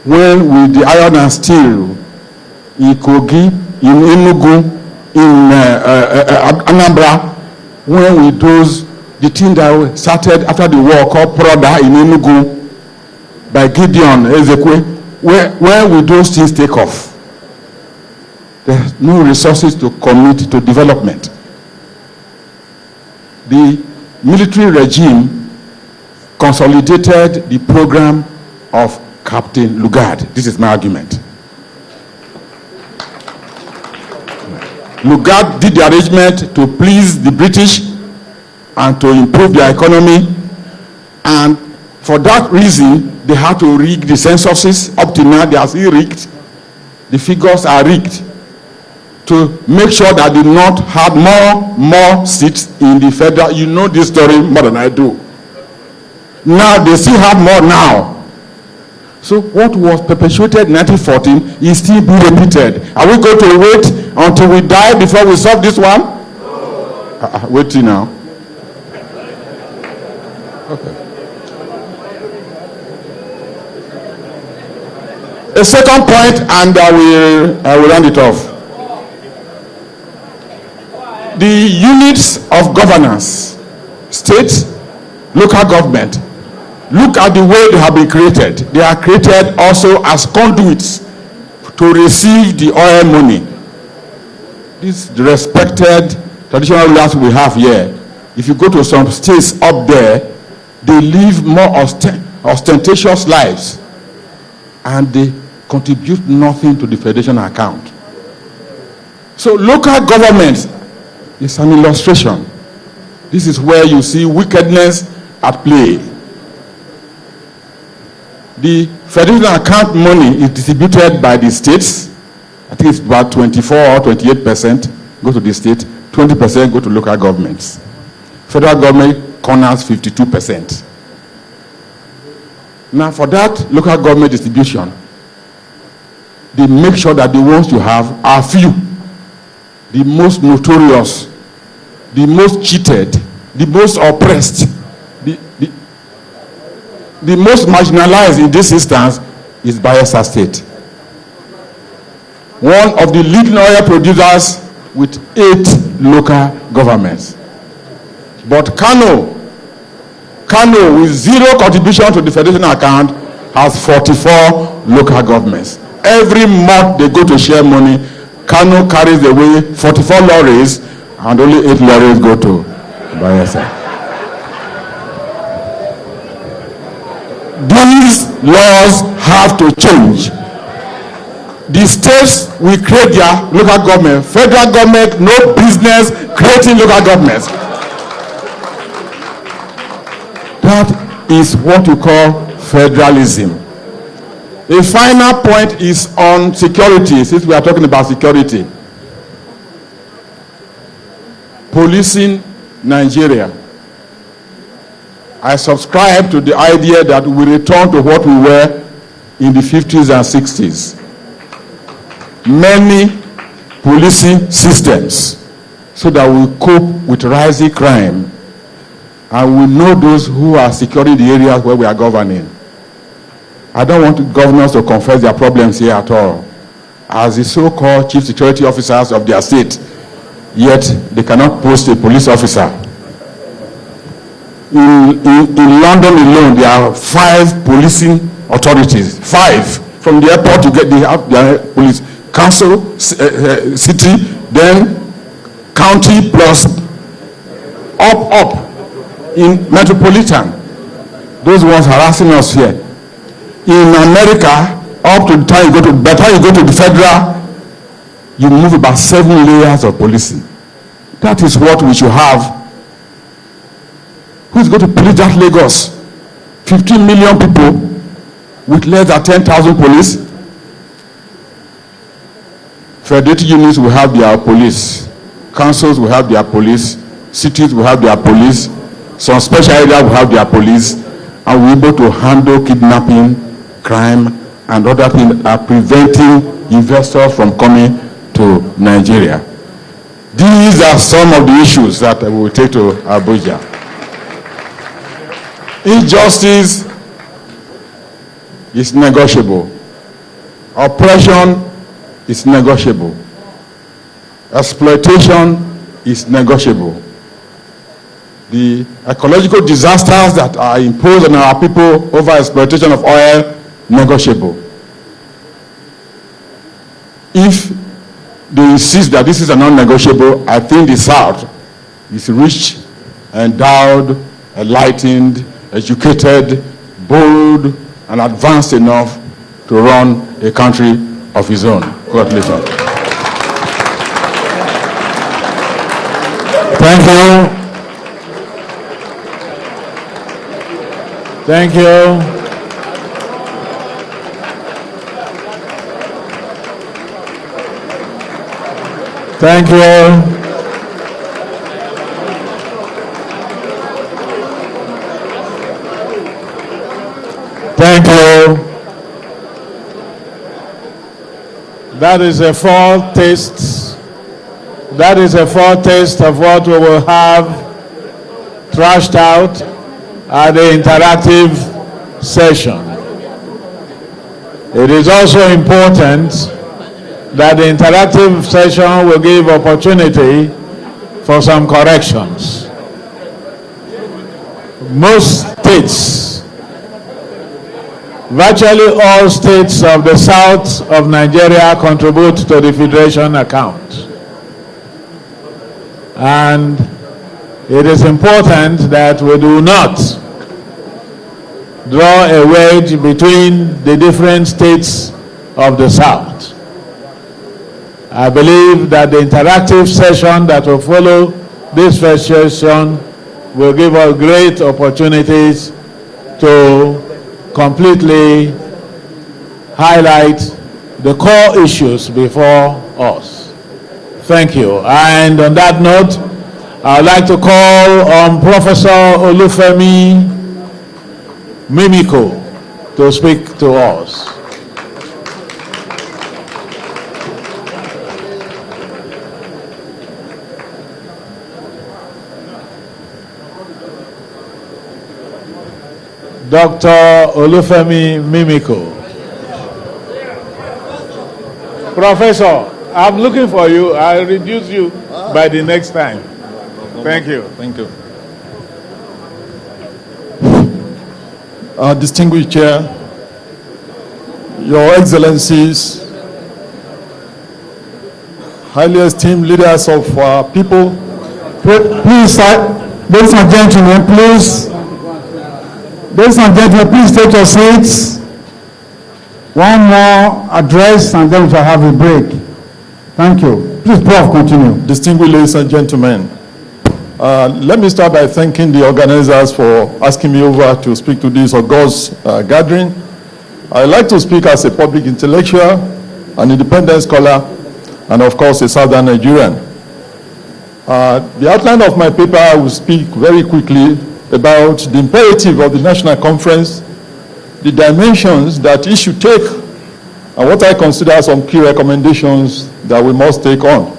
when with the iron and steel in Kogi, in Enugu, in Anambra, when we those the thing that started after the war called Proda in Enugu by Gideon Ezekwe, where will those things take off? There's no resources to commit to development. The military regime consolidated the program of Captain Lugard. This is my argument. Lugard did the arrangement to please the British and to improve their economy, and for that reason they had to rig the censuses. Up to now they are still rigged. The figures are rigged to make sure that the North had more seats in the federal. You know this story more than I do. Now they still have more now. So what was perpetuated in 1914 is still being repeated. Are we going to wait until we die before we solve this one? Waiting now. Okay. A second point, and I will round it off. The units of governance, state, local government, look at the way they have been created. They are created also as conduits to receive the oil money. These respected traditional rulers we have here, if you go to some states up there, they live more ostentatious lives and they contribute nothing to the federation account. So local government is an illustration. This is where you see wickedness at play. The federation account money is distributed by the states. I think it's about 24 or 28% go to the state, 20% go to local governments. Federal government corners 52%. Now for that local government distribution, they make sure that the ones you have are few, the most notorious, the most cheated, the most oppressed, the most marginalized in this instance is Bayelsa State. One of the leading oil producers with 8 local governments. But Kano with 0 contribution to the federation account has 44 local governments. Every month they go to share money. Kano carries away 44 lorries and only 8 lorries go to Bayelsa. These laws have to change. The states will create their local government. Federal government, no business creating local governments. That is what we call federalism. A final point is on security, since we are talking about security. Policing Nigeria. I subscribe to the idea that we return to what we were in the 50s and 60s. Many policing systems so that we cope with rising crime and we know those who are securing the areas where we are governing. I don't want governors to confess their problems here at all. As the so-called chief security officers of their state, yet they cannot post a police officer. In London alone, there are 5 policing authorities. 5. From the airport to get the police. Council, city, then county, plus up in metropolitan. Those ones harassing us here. In America, up to the time you go to, by the time you go to the federal, you move about 7 layers of policing. That is what we should have. Who's going to police that Lagos? 15 million people with less than 10,000 police. Federated units will have their police. Councils will have their police. Cities will have their police. Some special areas will have their police. And we're able to handle kidnapping, crime, and other things that are preventing investors from coming to Nigeria. These are some of the issues that we will take to Abuja. Injustice is negotiable. Oppression is negotiable. Exploitation is negotiable. The ecological disasters that are imposed on our people over exploitation of oil, negotiable. If they insist that this is a non-negotiable, I think the South is rich, endowed, enlightened, educated, bold, and advanced enough to run a country of its own. Congratulations. Thank you. Thank you. Thank you. Thank you. That is a foretaste. That is a foretaste of what we will have thrashed out at the interactive session. It is also important that the interactive session will give opportunity for some corrections. Most states, virtually all states of the south of Nigeria contribute to the Federation account. And it is important that we do not draw a wedge between the different states of the south. I believe that the interactive session that will follow this first session will give us great opportunities to completely highlight the core issues before us. Thank you. And on that note, I would like to call on Professor Olufemi Mimiko to speak to us. Dr. Olufemi Mimiko. Professor, I'm looking for you. I'll reduce you by the next time. Thank you. Thank you. Distinguished Chair, Your Excellencies, highly esteemed leaders of people. Please, ladies and gentlemen, please. Ladies and gentlemen, please take your seats. One more address and then we shall have a break. Thank you. Please, Prof, continue. Distinguished ladies and gentlemen, let me start by thanking the organizers for asking me over to speak to this august gathering. I like to speak as a public intellectual, an independent scholar, and of course a Southern Nigerian. The outline of my paper, I will speak very quickly about the imperative of the National Conference, the dimensions that it should take, and what I consider some key recommendations that we must take on.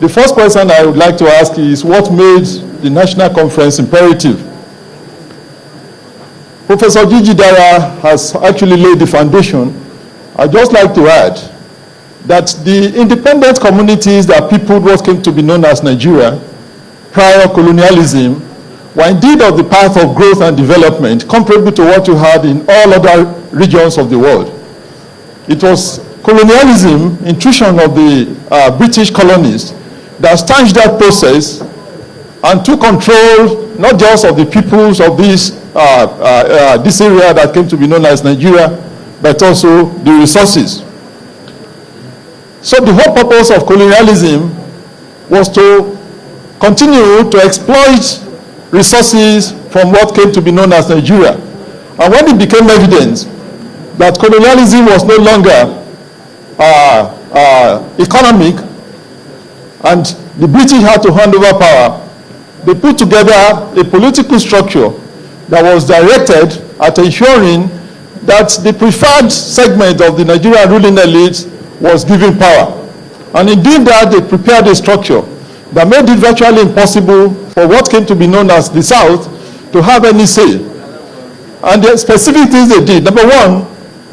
The first question I would like to ask is, what made the National Conference imperative? Professor Gigi Dara has actually laid the foundation. I'd just like to add that the independent communities that peopled what came to be known as Nigeria prior colonialism were indeed of the path of growth and development comparable to what you had in all other regions of the world. It was colonialism, intrusion of the British colonies, that stanched that process and took control not just of the peoples of this area that came to be known as Nigeria, but also the resources. So the whole purpose of colonialism was to continue to exploit resources from what came to be known as Nigeria. And when it became evident that colonialism was no longer economic, and the British had to hand over power, they put together a political structure that was directed at ensuring that the preferred segment of the Nigerian ruling elite was given power. And in doing that, they prepared a structure that made it virtually impossible for what came to be known as the South to have any say. And the specific things they did: number one,